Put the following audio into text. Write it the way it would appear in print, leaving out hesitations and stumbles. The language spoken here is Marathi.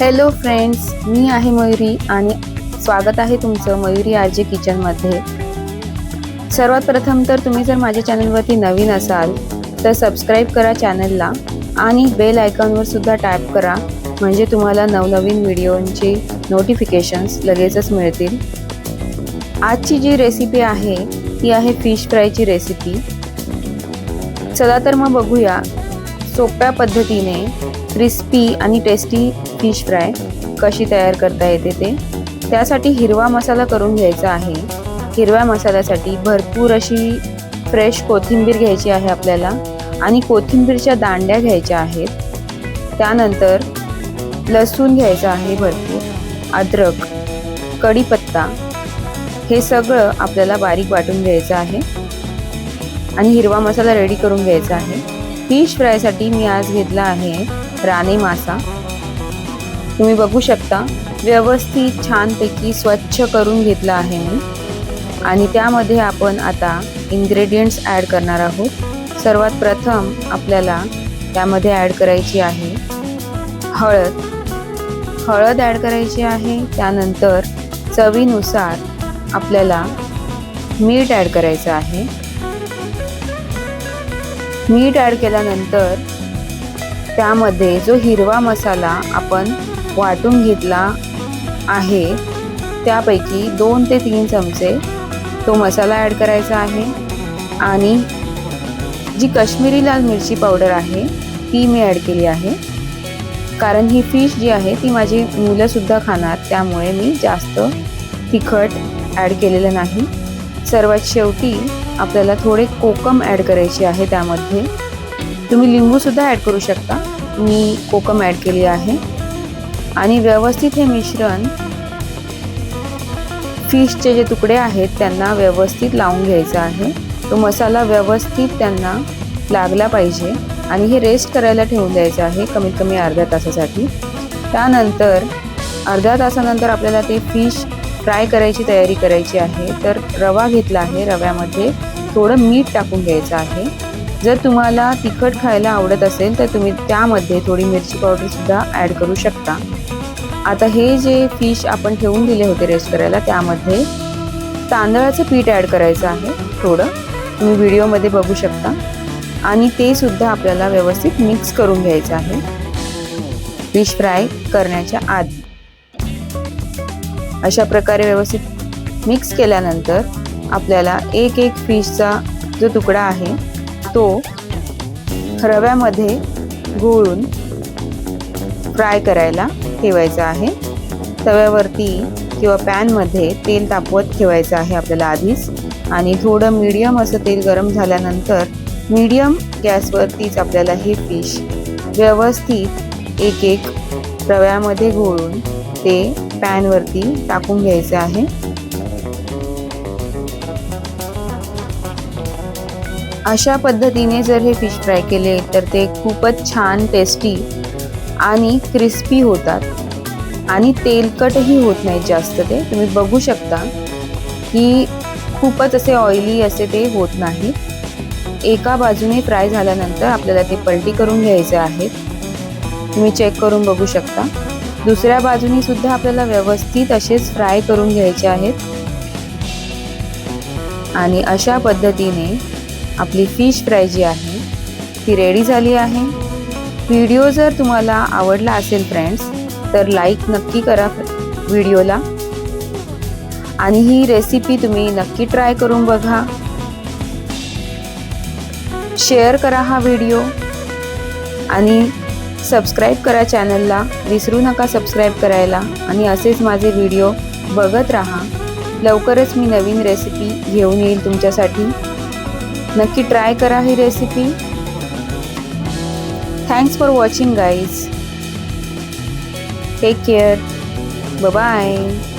हॅलो फ्रेंड्स, मी आहे मयुरी आणि स्वागत आहे तुमचं मयुरी आरजे किचनमध्ये। सर्वात प्रथम तर तुम्ही जर माझ्या चॅनलवरती नवीन असाल तर सबस्क्राईब करा चॅनलला आणि बेल आयकॉनवर सुद्धा टॅप करा, म्हणजे तुम्हाला नवनवीन व्हिडिओंचे नोटिफिकेशन्स लगेचच मिळतील। आजची जी रेसिपी आहे ती आहे फिश फ्रायची रेसिपी। चला तर मग बघूया सोप्या पद्धतीने क्रिस्पी आणि टेस्टी फिश फ्राय कशी तयार करता येते ते। त्यासाठी हिरवा मसाला करून घ्यायचा आहे। हिरव्या मसाल्यासाठी भरपूर अशी फ्रेश कोथिंबीर घ्यायची आहे आपल्याला आणि कोथिंबीरच्या दांड्या घ्यायच्या आहेत। त्यानंतर लसूण घ्यायचा आहे भरपूर, अद्रक, कढीपत्ता, हे सगळं आपल्याला बारीक वाटून घ्यायचं आहे आणि हिरवा मसाला रेडी करून घ्यायचा आहे। फिश फ्रायसाठी मी आज घेतला आहे राणी मासा। तुम्ही बघू शकता व्यवस्थित छानपैकी स्वच्छ करून घेतला आहे मी आणि त्यामध्ये आपण आता इन्ग्रेडियंट्स ॲड करणार आहोत। सर्वात प्रथम आपल्याला त्यामध्ये ॲड करायची आहे हळद ॲड करायची आहे। त्यानंतर चवीनुसार आपल्याला मीठ ॲड करायचं आहे। मीठ ॲड केल्यानंतर त्यामध्ये जो हिरवा मसाला आपण वाटून घेतला आहे त्यापैकी 2 ते 3 चमचे तो मसाला ॲड करायचा आहे आणि जी काश्मीरी लाल मिरची पावडर आहे ती मी ॲड केली आहे, कारण ही फिश जी आहे ती माझी मुलंसुद्धा खाणार, त्यामुळे मी जास्त तिखट ॲड केलेलं नाही। सर्वात शेवटी आपल्याला थोडे कोकम ॲड करायची आहे। त्यामध्ये तुम्ही लिंबूसुद्धा ॲड करू शकता, मी कोकम ॲड केली आहे आणि व्यवस्थित हे मिश्रण फिशचे जे तुकडे आहेत त्यांना व्यवस्थित लावून घ्यायचा आहे। तो मसाला व्यवस्थित त्यांना लागला पाहिजे आणि हे रेस्ट करायला ठेवून द्यायचं आहे कमीत कमी अर्ध्या तासासाठी। त्यानंतर अर्ध्या तासानंतर आपल्याला ते फिश फ्राय करायची तयारी करायची आहे। तर रवा घेतला आहे, रव्यामध्ये थोडं मीठ टाकून घ्यायचं आहे। जर तुम्हाला तिखट खायला आवडत असेल तर तुम्ही त्यामध्ये थोडी मिरची पावडरसुद्धा ॲड करू शकता। आता हे जे फिश आपण ठेवून दिले होते रेस्ट करायला त्यामध्ये तांदळाचं पीठ ॲड करायचं आहे थोडं, तुम्ही व्हिडिओमध्ये बघू शकता, आणि ते सुद्धा आपल्याला व्यवस्थित मिक्स करून घ्यायचं आहे फिश फ्राय करण्याच्या आधी। अशा प्रकारे व्यवस्थित मिक्स केल्यानंतर आपल्याला एक फिशचा जो तुकडा आहे तो रव्यामध्ये घोळून फ्राय करायला ठेवायचा आहे। तव्यावरती किंवा पॅनमध्ये तेल तापवत ठेवायचं आहे आपल्याला आधीच, आणि थोडं मीडियम असं तेल गरम झाल्यानंतर मीडियम गॅसवरतीच आपल्याला हे फिश व्यवस्थित एक रव्यामध्ये घोळून ते पॅनवरती टाकून घ्यायचं आहे। अशा पद्धतीने जर हे फिश फ्राय केले तर ते खूपच छान टेस्टी आणि क्रिस्पी होतात आणि तेलकटही होत नाही जास्त। ते तुम्ही बघू शकता की खूपच असे ऑइली असे ते होत नाही। एका बाजूने फ्राय झाल्यानंतर आपल्याला ते पलटी करून घ्यायचे आहे, तुम्ही चेक करून बघू शकता। दुसऱ्या बाजूनी सुद्धा आपल्याला व्यवस्थित असेच फ्राय करून घ्यायचे आहेत आणि अशा पद्धतीने आपली फिश फ्राय जी आहे ती रेडी झाली आहे। व्हिडिओ जर तुम्हाला आवडला असेल फ्रेंड्स तर लाईक नक्की करा व्हिडिओला, आणि ही रेसिपी तुम्ही नक्की ट्राय करून बघा। शेअर करा हा व्हिडिओ आणि सबस्क्राईब करा चॅनलला, विसरू नका सबस्क्राईब करायला, आणि असेच माझे व्हिडिओ बघत राहा। लवकरच मी नवीन रेसिपी घेऊन येईल तुमच्यासाठी, नक्की ट्राय करा ही recipe. Thanks for watching guys. Take care. Bye bye.